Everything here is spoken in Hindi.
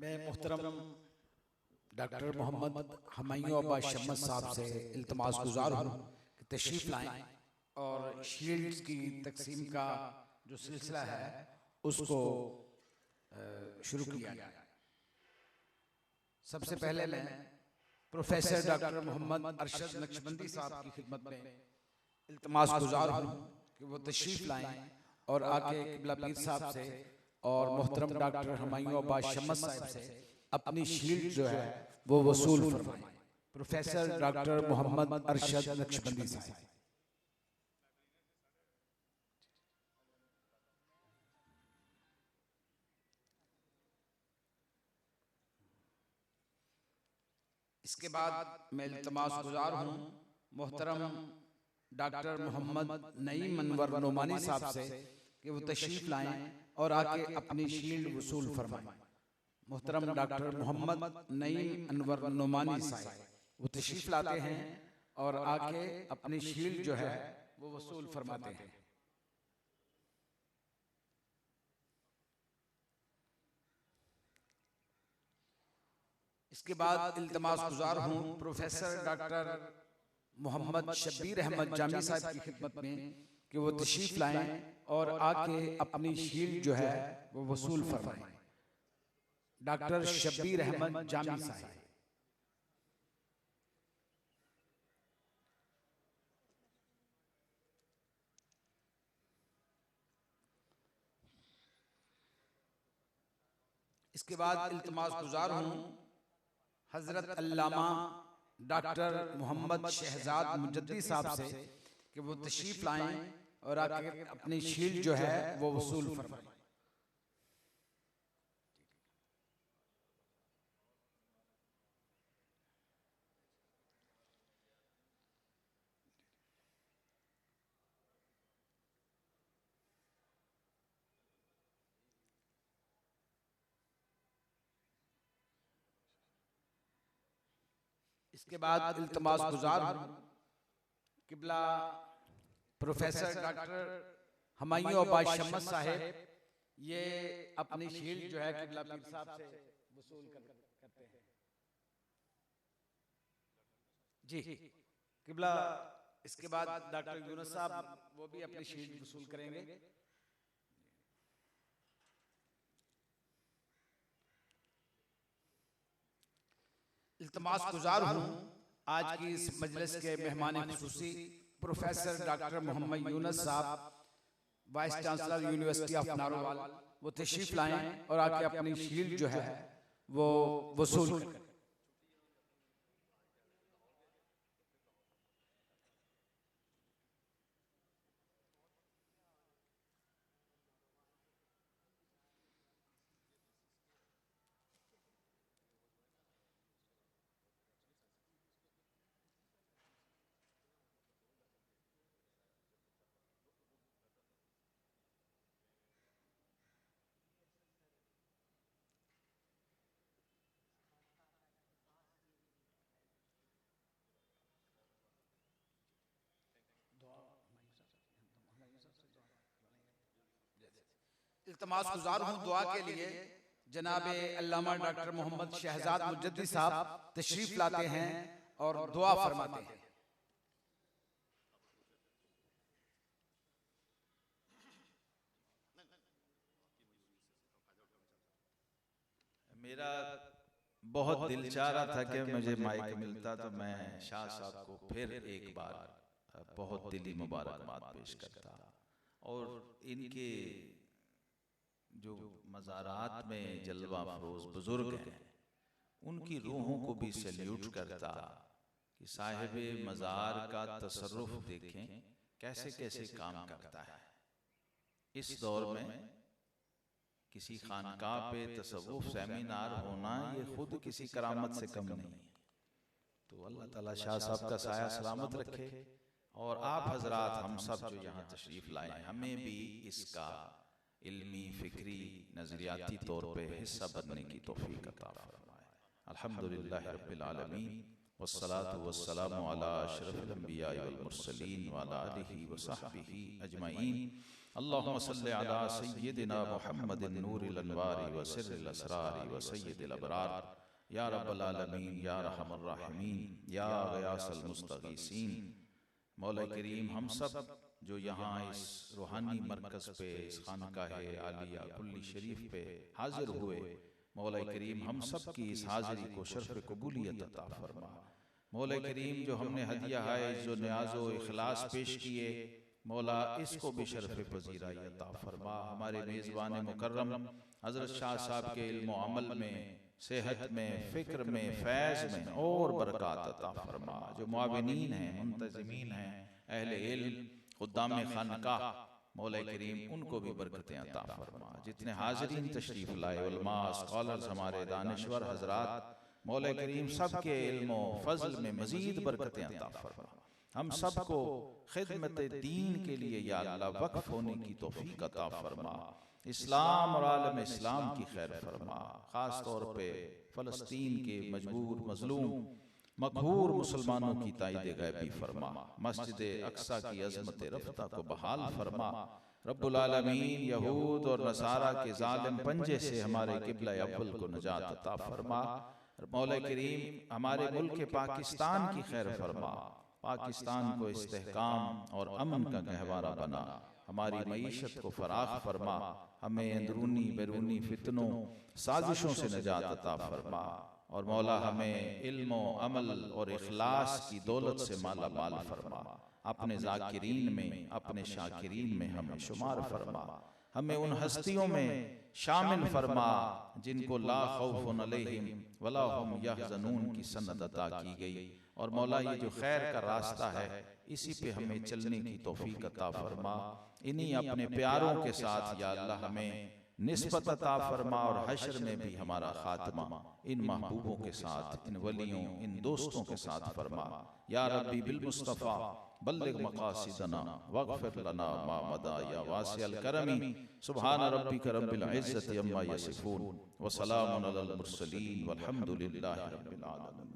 मैं मोहतरम डॉक्टर मोहम्मद हुमायूं अब्बास शम्मद साहब से इल्तमास गुजार हूँ कि तशरीफ़ लाएं और शील्ड्स की तकसीम का जो सिलसिला है उसको शुरू किया जाए। सबसे पहले मैं प्रोफेसर डॉक्टर मोहम्मद अरशद नक्शबंदी साहब की खिदमत में इल्तमास गुजार हूँ कि वो तशरीफ़ लाएं और आके क़िबला पीर साहब से और मोहतरम डॉक्टर हुमायूं अब्बास शम्मद साहब से अपनी शील्ड जो है वो वसूल फरमाएं। प्रोफेसर डॉक्टर मोहम्मद अरशद नक्शबंदी साहब। इसके बाद मैं इल्तमास गुजार हूँ मोहतरम डॉक्टर मोहम्मद नईम अनवर नोमानी साहब से कि वो तशरीफ़ लाएं और आके अपनी शील्ड वसूल फरमाएं। मोहतरम डॉक्टर मोहम्मद नईम अनवर नोमानी साहब वो तशरीफ़ लाते हैं और आके अपनी शील्ड जो है वो वसूल फरमाते हैं। इसके बाद इल्तमास गुजार हूँ प्रोफेसर डॉक्टर मोहम्मद शब्बीर अहमद जामी साहब की खिदमत में कि वो तशरीफ़ लाएं और आके अपनी शील्ड जो है वो वसूल फरमाएं। डॉक्टर शब्बीर अहमद जामी साहब। इसके बाद इल्तमास गुजार हूँ हजरत अल्लामा डॉक्टर मोहम्मद शहजाद मुजद्दी साहब से कि वो तशरीफ़ लाएं और आके अपनी शील्ड जो है वो वसूल फरमाएं। इसके बाद इल्तमास गुजार क़िबला प्रोफेसर डॉक्टर हुमायूं अब्बास शम्मद साहब ये अपनी शील्ड जो है क़िबला पीर साहब से वसूल करते हैं। जी क़िबला। इसके बाद डॉक्टर यूनुस साहब वो भी अपनी शील्ड वसूल करेंगे। इल्तमास गुजार हूँ आज की इस मजलिस के मेहमान खुसूसी प्रोफेसर डॉक्टर मोहम्मद यूनुस साहब vice chancellor university of Narowal वो तशरीफ़ लाएं और आके अपनी शील्ड जो है वो वसूल करें। इल्तमास गुजार हूँ दुआ के लिए जनाब अल्लामा डॉक्टर मोहम्मद शहजाद मुजद्दी साहब तशरीफ़ लाते हैं और दुआ फरमाते हैं। मेरा बहुत दिल चाह रहा था कि मुझे माइक मिलता तो मैं शाह साहब को फिर एक बार बहुत दिली मुबारकबाद पेश करता और इनके जो मज़ारात में जलवा अफरोज़ बुजुर्ग हैं उनकी रूहों को भी सैल्यूट करता कि साहिब मज़ार का तसर्रुफ देखें कैसे कैसे काम करता है। इस दौर में किसी खानकाह पे तसव्वुफ सेमिनार होना ये खुद किसी करामत से कम नहीं है। तो अल्लाह ताला शाह साहब का साया सलामत रखे और आप हजरात हम सब जो यहाँ तशरीफ़ लाए हमें भी इसका इल्मी फ़िक्री नज़रियाती तौर पे हिस्सा बनने की तौफ़ीक़ अता फरमाए। अल्हम्दुलिल्लाहि रब्बिल आलमीन वस्सलातु वस्सलामु अला अशरफिल अंबिया वल मुरसलीन व अला आलिहि व सहबिही अजमईन। अल्लाहुम्मा सल्लि अला सय्यिदिना मुहम्मदिन नूरिल अनवारि व सिर्रिल असरारि व सय्यिदिल अबरार या रब्बल आलमीन या रहमर राहिमीन या गयासल मुस्तगीसीन। मौला करीम, हम सब जो यहाँ इस रूहानी मरकज़ पे, इस खानकाहे आलिया कुल्ली शरीफ पे हाजिर हुए, मौला करीम हम सब की इस हाजिरी को शर्फ़ कबूलियत अता फरमा। मौला करीम, जो हमने हदिया है जो न्याज़ो इखलास पेश किए, मौला इसको भी शर्फ़ पज़ीराई अता फरमा। हमारे मेज़बान मुकर्रम हज़रत शाह साहब के इल्म व अमल में, सेहत में, फ़िक्र में, फैज़ में और बरक़ात अता फरमा। जो मुआविनीन हैं, मुंतज़िमीन हैं, अहले इल्म, खुद्दाम खानकाह, मौला करीम उनको भी बरकतें अता फरमा। जितने हाज़रीन तशरीफ़ लाए, उलमा, स्कॉलर्स, हमारे दानिश्वर हज़रात, मौला करीम सब के इल्म व फ़ज़ल में मज़ीद बरकतें अता फरमा। हम सबको खिदमत दीन के लिए या अल्लाह वक्फ होने की तौफीक अता फरमा। इस्लाम और आलम इस्लाम की खैर फरमा। ख़ास तौर पे फ़लस्तीन के मजबूर, मज़लूम, मक़हूर मुसलमानों की ताईद गैबी फरमा। मस्जिद अक्सा की अज़मत रफ़्ता को बहाल फरमा। रब्बुल आलमीन यहूद और नसारा के ज़ालिम पंजे से हमारे क़िबला अव्वल को नजात अता फरमा। मौला करीम, हमारे मुल्क पाकिस्तान की खैर फरमा। पाकिस्तान को इस्तेहकाम और अमन का गहवारा बना। हमारी मईशत को फराख फरमा। हमें अंदरूनी बैरूनी फितनों, साजिशों से निजात अता फरमा। और मौला हमें इल्म अमल और इखलास की दौलत से माला माल फरमा। अपने ज़ाकिरीन में, अपने शाकिरीन में हमें शुमार फरमा। हमें उन हस्तियों में शामिल फरमा जिनको ला खौफुन अलैहिम वला हुम यहज़नून की सनद अता की गई। और मौला, ये जो खैर का रास्ता है, इसी पे हमें चलने की तौफीक अता फरमा। इन्हीं अपने प्यारों के साथ या अल्लाह हमें निस्बत अता फरमा। और हश्र में भी हमारा खात्मा इन महबूबों के साथ, इन वलियों, इन दोस्तों के साथ फरमा। या रब्बी बिल मुस्तफ़ा बल्लिग मक़ासिदना वग़फ़िर लना मा मदा या वासिअल करमी। सुब्हान रब्बिका रब्बिल इज़्ज़ति अम्मा यसिफ़ून व सलामुन अलल मुरसलीन वल्हम्दुलिल्लाहि रब्बिल आलमीन।